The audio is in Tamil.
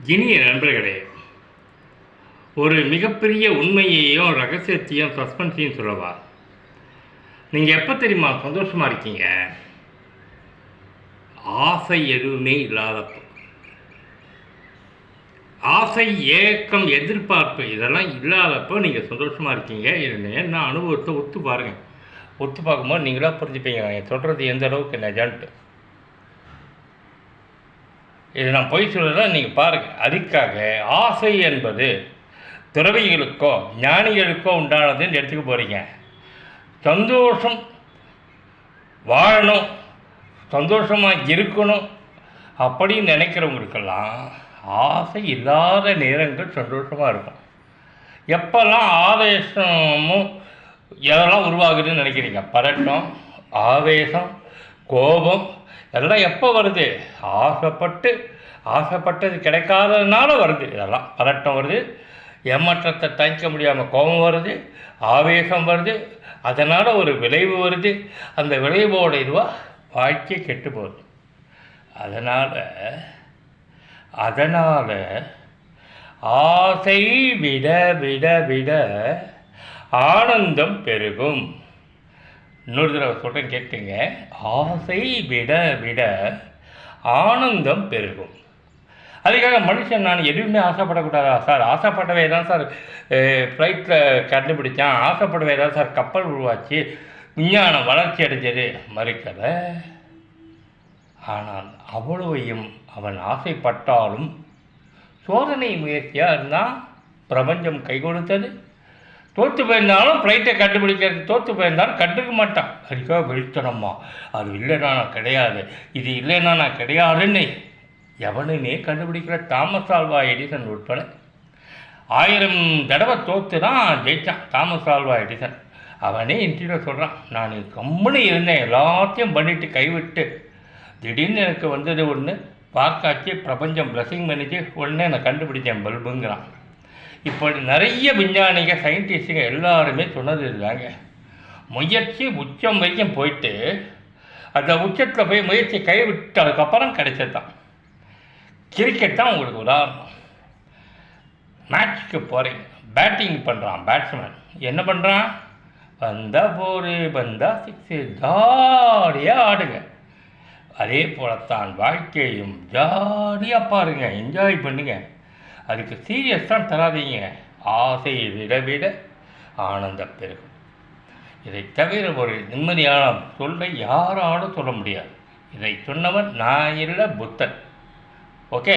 இனிய நண்பர்களே, ஒரு மிகப்பெரிய உண்மையையும் ரகசியத்தையும் சஸ்பென்ஸையும் சொல்லவா? நீங்கள் எப்போ தெரியுமா சந்தோஷமாக இருக்கீங்க? ஆசை எதுவுமே இல்லாதப்போ. ஆசை, ஏக்கம், எதிர்பார்ப்பு இதெல்லாம் இல்லாதப்போ நீங்கள் சந்தோஷமாக இருக்கீங்க. இது என்ன அனுபவத்தை ஒத்து பாருங்கள். ஒத்து பார்க்கும்போது நீங்களாக புரிஞ்சுப்பீங்க நான் சொல்கிறது எந்த அளவுக்கு நெஜான்ட்டு. இது நான் பொய் சொல்கிறதா நீங்கள் பாருங்கள். அதுக்காக ஆசை என்பது துறவிகளுக்கோ ஞானிகளுக்கோ உண்டானதுன்னு எடுத்துக்க போகிறீங்க. சந்தோஷம் வாழணும், சந்தோஷமாக இருக்கணும் அப்படின்னு நினைக்கிறவங்களுக்கெல்லாம் ஆசை இல்லாத நேரங்கள் சந்தோஷமாக இருக்கும். எப்போல்லாம் ஆவேசமும் எதெல்லாம் உருவாகுதுன்னு நினைக்கிறீங்க? பதட்டம், ஆவேசம், கோபம் எல்லாம் எப்போ வருது? ஆசைப்பட்டது கிடைக்காததுனால வருது. இதெல்லாம் பதட்டம் வருது, ஏமாற்றத்தை தாங்கிக்க முடியாமல் கோபம் வருது, ஆவேசம் வருது, அதனால் ஒரு விளைவு வருது. அந்த விளைவோட இதுவாக வாழ்க்கை கெட்டு போகுது. அதனால் ஆசை விட விட விட ஆனந்தம் பெருகும். இன்னொரு தடவை சொல்கிறேன் கேட்டுங்க. ஆசை விட விட ஆனந்தம் பெருகும். அதுக்காக மனுஷன் நான் எதுவுமே ஆசைப்படக்கூடாதா சார்? ஆசைப்படவே தான் சார் ஃப்ளைட்டில் கண்டுபிடித்தான், ஆசைப்படவே தான் சார் கப்பல் உருவாச்சு, விஞ்ஞானம் வளர்ச்சி அடைஞ்சது மறுக்கலை. ஆனால் அவ்வளவையும் அவன் ஆசைப்பட்டாலும் சோதனை முயற்சியாக இருந்தால் பிரபஞ்சம் கை கொடுத்தது. தோற்று போயிருந்தாலும் ஃப்ளைட்டை கண்டுபிடிக்கிறது, தோற்று போயிருந்தாலும் கண்டுக்க மாட்டான். அதுக்காக வெளித்தனமா அது இல்லைன்னா நான் கிடையாது, இது இல்லைன்னா நான் கிடையாதுன்னு எவனுமே கண்டுபிடிக்கிற தாமஸ் ஆல்வா எடிசன் உட்பட 1000 தடவை தோற்று தான் ஜெயித்தான் தாமஸ் ஆல்வா எடிசன். அவனே இன்டர்வியூ சொல்கிறான், நான் கம்முன்னு இருந்தேன், எல்லாத்தையும் பண்ணிவிட்டு கைவிட்டு திடீர்னு எனக்கு வந்தது ஒன்று பார்க்காச்சு, பிரபஞ்சம் பிளஸிங் பண்ணிச்சு, உடனே நான் கண்டுபிடிச்சேன் பல்புங்கிறான். இப்போ நிறைய விஞ்ஞானிக சயின்டிஸ்டுங்க எல்லாருமே சொன்னது இதுதாங்க. முயற்சி உச்சம் வரைக்கும் போயிட்டு அந்த உச்சத்தில் போய் முயற்சி கைவிட்டு அதுக்கப்புறம் கிடைச்சது தான். கிரிக்கெட் தான் உங்களுக்கு உதாரணம். மேட்ச்சுக்கு போகிறீங்க, பேட்டிங் பண்ணுறான் பேட்ஸ்மேன். என்ன பண்ணுறான்? வந்தால் 4, வந்தால் 6, ஜாலியாக ஆடுங்க. அதே போலத்தான் வாழ்க்கையும் ஜாலியாக பாருங்கள், என்ஜாய் பண்ணுங்க. அதுக்கு சீரியஸ் தான் தராதீங்க. ஆசையை விட விட ஆனந்தம் பெருகும். இதை தவிர ஒரு நிம்மதியான சொல்லை யாராலும் சொல்ல முடியாது. இதை சொன்னவன் நான் இல்லை, புத்தன். ஓகே.